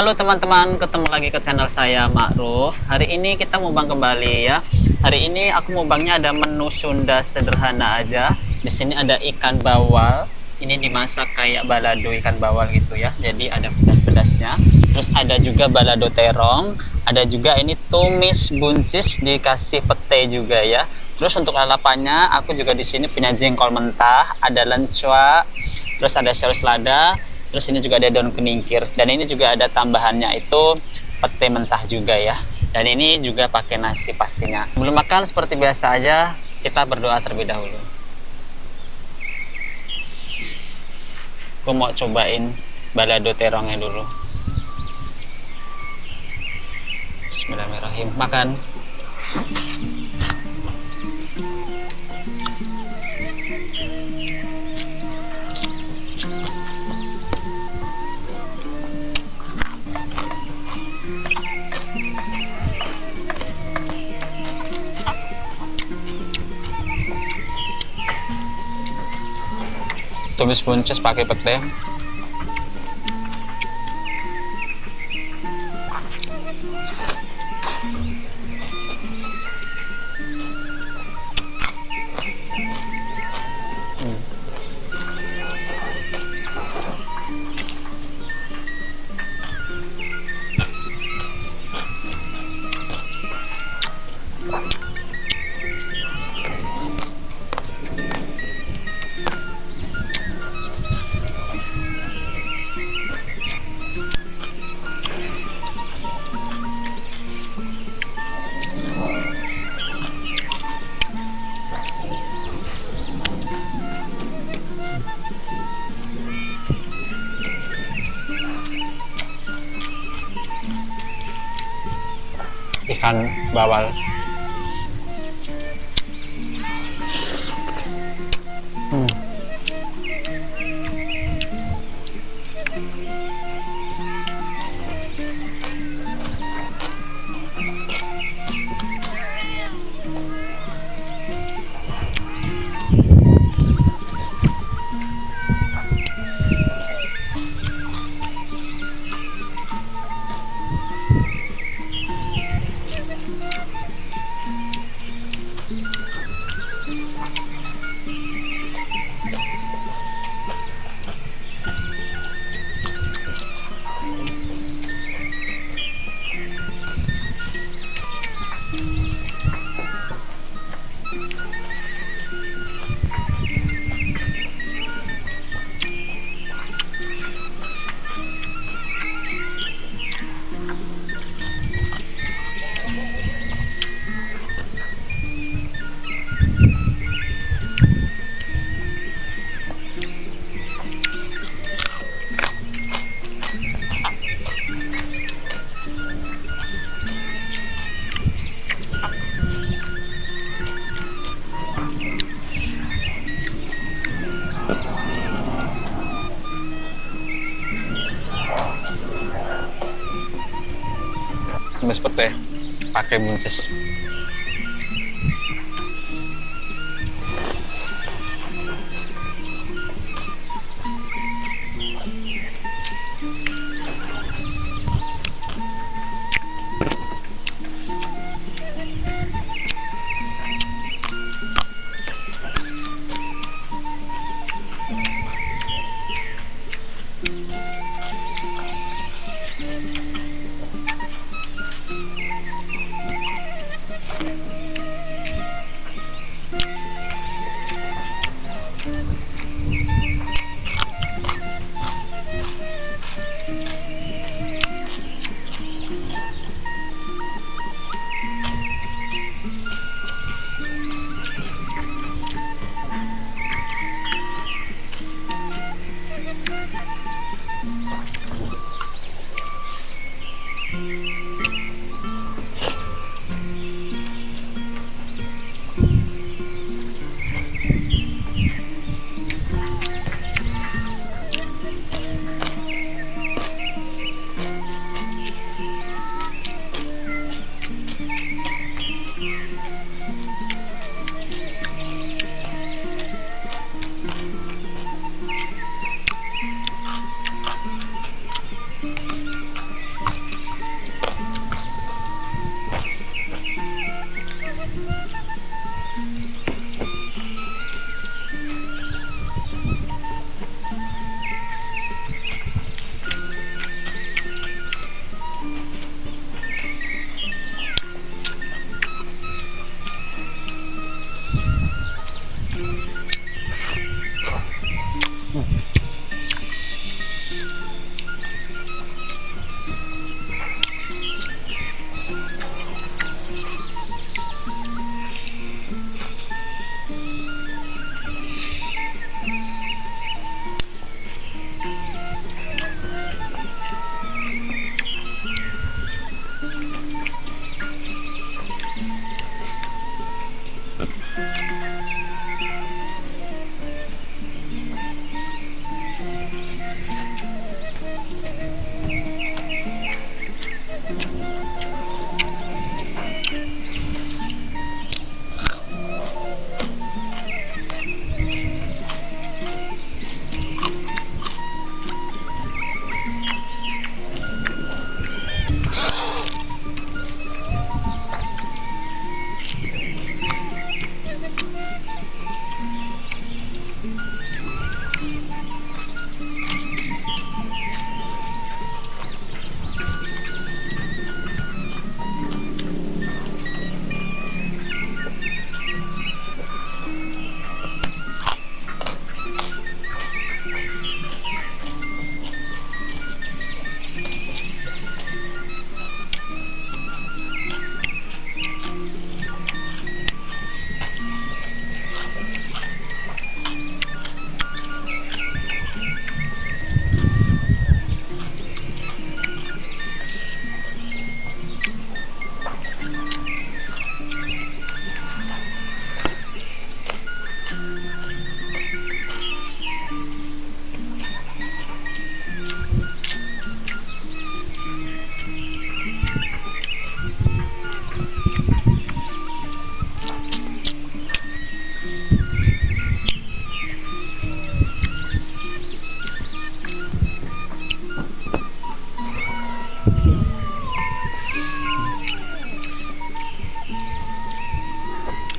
Halo teman-teman, ketemu lagi ke channel saya Ma'ruf. Hari ini kita mukbang kembali ya. Hari ini aku mukbangnya ada menu Sunda sederhana aja. Di sini ada ikan bawal. Ini dimasak kayak balado ikan bawal gitu ya. Jadi ada pedas-pedasnya. Terus ada juga balado terong. Ada juga ini tumis buncis dikasih pete juga ya. Terus untuk lalapannya aku juga di sini punya jengkol mentah, ada lencua, terus ada saus lada. Terus ini juga ada daun keningkir, dan ini juga ada tambahannya itu pete mentah juga ya. Dan ini juga pakai nasi pastinya. Belum makan, seperti biasa aja kita berdoa terlebih dahulu. Aku mau cobain balado terongnya dulu. Bismillahirrahmanirrahim. Makan. Tumis buncis pakai pete. Ikan bawal. Tumis pete pakai buncis.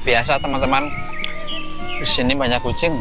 Biasa teman-teman, di sini banyak kucing.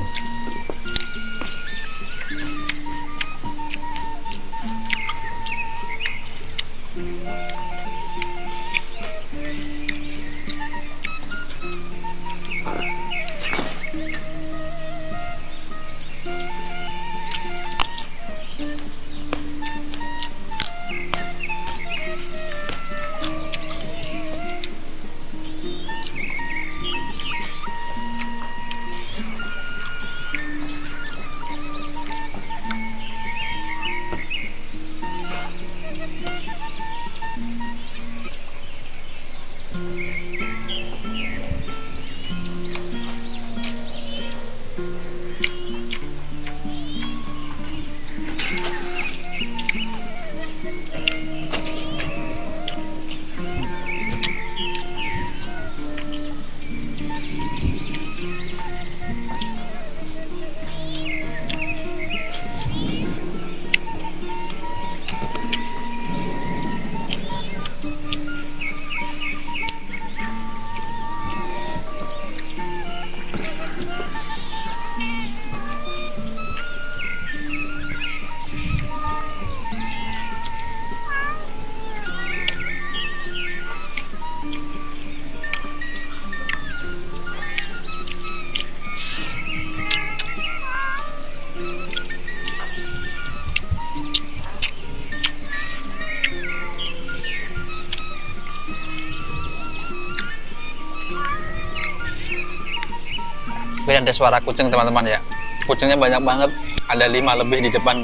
Tapi ada suara kucing teman-teman ya. Kucingnya banyak banget, ada 5 lebih di depan.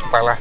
Apalah.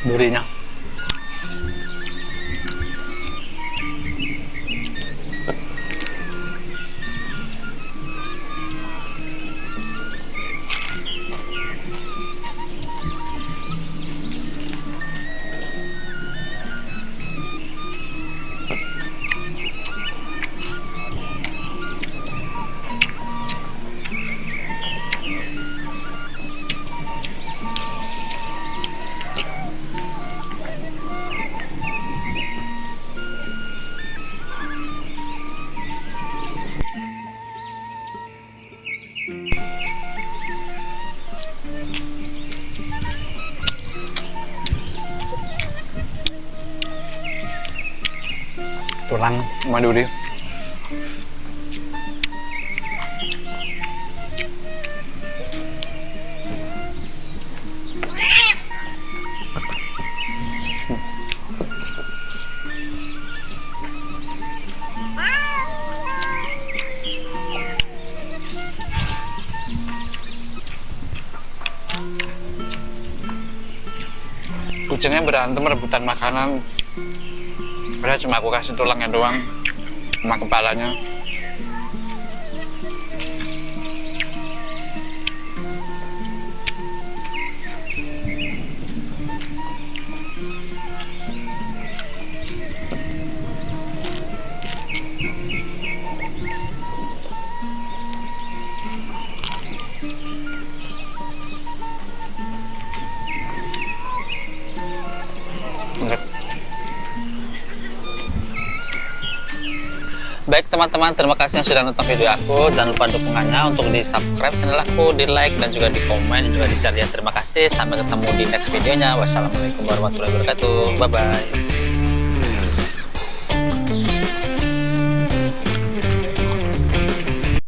durinya. Tulang sama duri. Kucingnya berantem rebutan makanan. Padahal cuma aku kasih tulangnya doang sama kepalanya. Baik teman-teman, terima kasih yang sudah nonton video aku. Jangan lupa dukungannya untuk di subscribe channel aku, di like, dan juga di komen, dan juga di share ya. Terima kasih, sampai ketemu di next videonya. Wassalamualaikum warahmatullahi wabarakatuh. Bye bye.